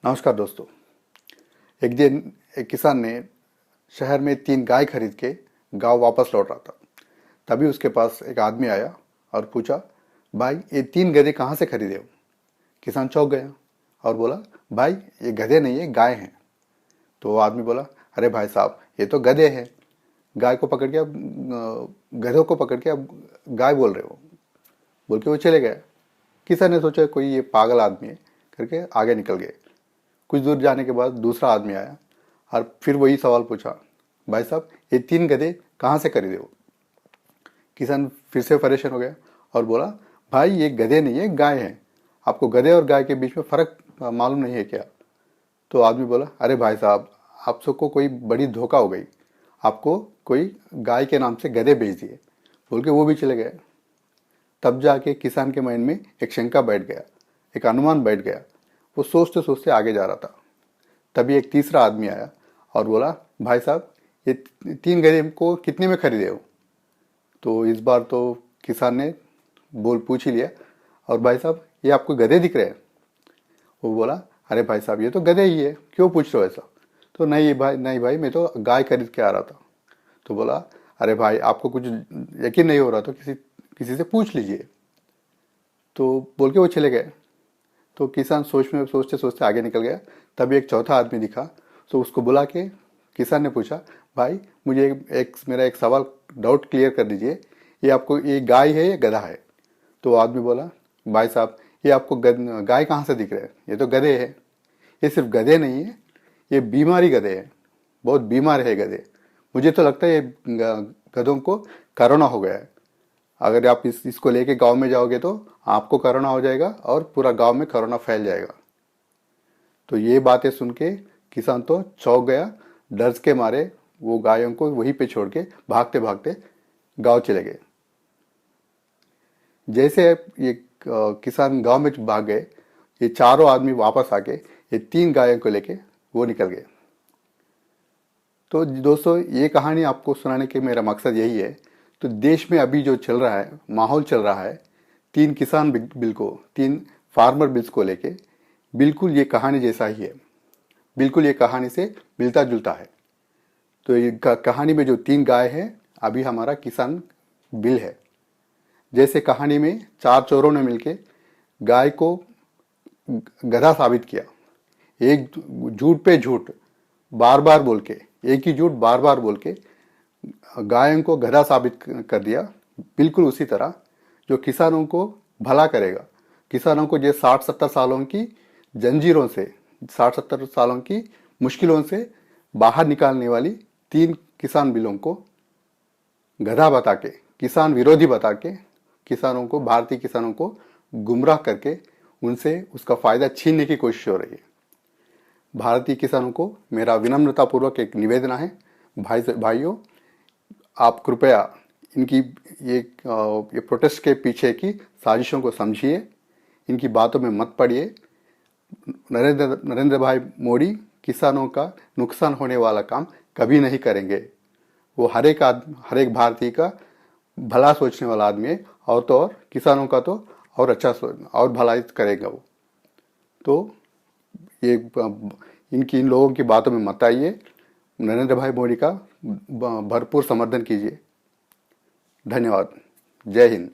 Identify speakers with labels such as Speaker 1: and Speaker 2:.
Speaker 1: नमस्कार दोस्तों। एक दिन एक किसान ने शहर में 3 गाय खरीद के गांव वापस लौट रहा था। तभी उसके पास एक आदमी आया और पूछा, भाई ये 3 गधे कहाँ से खरीदे हो? किसान चौंक गया और बोला, भाई ये गधे नहीं है, गाय हैं। तो वो आदमी बोला, अरे भाई साहब, ये तो गधे हैं। गाय को पकड़ के अब गधों को पकड़ के अब गाय बोल रहे हो? बोल के वो चले गए। किसान ने सोचा कोई ये पागल आदमी है करके आगे निकल गए। कुछ दूर जाने के बाद दूसरा आदमी आया और फिर वही सवाल पूछा, भाई साहब ये 3 गधे कहाँ से खरीदे हो? किसान फिर से परेशान हो गया और बोला, भाई ये गधे नहीं है, गाय हैं। आपको गधे और गाय के बीच में फर्क मालूम नहीं है क्या? तो आदमी बोला, अरे भाई साहब, आप सबको कोई बड़ी धोखा हो गई। आपको कोई गाय के नाम से गधे बेच दिए। बोल के वो भी चले गए। तब जाके किसान के माइंड में एक शंका बैठ गया, एक अनुमान बैठ गया। वो सोचते सोचते आगे जा रहा था। तभी एक तीसरा आदमी आया और बोला, भाई साहब ये 3 गधे को कितने में खरीदे हो? तो इस बार तो किसान ने बोल पूछ ही लिया, और भाई साहब ये आपको गधे दिख रहे हैं? वो बोला, अरे भाई साहब ये तो गधे ही है, क्यों पूछ रहे हो ऐसा? तो नहीं भाई, नहीं भाई, मैं तो गाय खरीद के आ रहा था। तो बोला, अरे भाई आपको कुछ यकीन नहीं हो रहा तो किसी किसी से पूछ लीजिए। तो बोल के वो चले गए। तो किसान सोचते सोचते आगे निकल गया। तभी एक चौथा आदमी दिखा। तो उसको बुला के किसान ने पूछा, भाई मुझे मेरा एक सवाल, डाउट क्लियर कर दीजिए। ये गाय है या गधा है? तो आदमी बोला, भाई साहब ये आपको गाय कहाँ से दिख रहे हैं? ये तो गधे हैं। ये सिर्फ गधे नहीं है, ये बीमारी गधे हैं। बहुत बीमार है गधे। मुझे तो लगता है ये गधों को कोरोना हो गया है। अगर आप इसको लेके गांव में जाओगे तो आपको कोरोना हो जाएगा और पूरा गांव में कोरोना फैल जाएगा। तो ये बातें सुन के किसान तो चौंक गया। डर के मारे वो गायों को वहीं पे छोड़ के भागते भागते गांव चले गए। जैसे ये किसान गांव में भाग गए, ये चारों आदमी वापस आके ये 3 गायों को लेके वो निकल गए। तो दोस्तों, ये कहानी आपको सुनाने के मेरा मकसद यही है। तो देश में अभी जो चल रहा है, माहौल चल रहा है, 3 किसान बिल को, 3 फार्मर बिल्स को लेके, बिल्कुल ये कहानी जैसा ही है। बिल्कुल ये कहानी से मिलता जुलता है। तो ये कहानी में जो 3 गाय हैं, अभी हमारा किसान बिल है। जैसे कहानी में 4 चोरों ने मिलके गाय को गधा साबित किया। एक झूठ पे झूठ बार बार बोल के, एक ही झूठ बार बार बोल के गायों को गधा साबित कर दिया। बिल्कुल उसी तरह जो किसानों को भला करेगा, किसानों को जो 60-70 सालों की जंजीरों से, 60-70 सालों की मुश्किलों से बाहर निकालने वाली 3 किसान बिलों को गधा बता के, किसान विरोधी बता के, किसानों को, भारतीय किसानों को गुमराह करके उनसे उसका फायदा छीनने की कोशिश हो रही है। भारतीय किसानों को मेरा विनम्रतापूर्वक एक निवेदन है, भाइयों, आप कृपया इनकी ये प्रोटेस्ट के पीछे की साजिशों को समझिए, इनकी बातों में मत पड़िए। नरेंद्र भाई मोदी किसानों का नुकसान होने वाला काम कभी नहीं करेंगे। वो हर एक भारतीय का भला सोचने वाला आदमी है, और तो और किसानों का तो और अच्छा और भलाई करेगा वो। तो ये इन लोगों की बातों में मत आइए। नरेंद्र भाई मोदी का भरपूर समर्थन कीजिए। धन्यवाद। जय हिंद।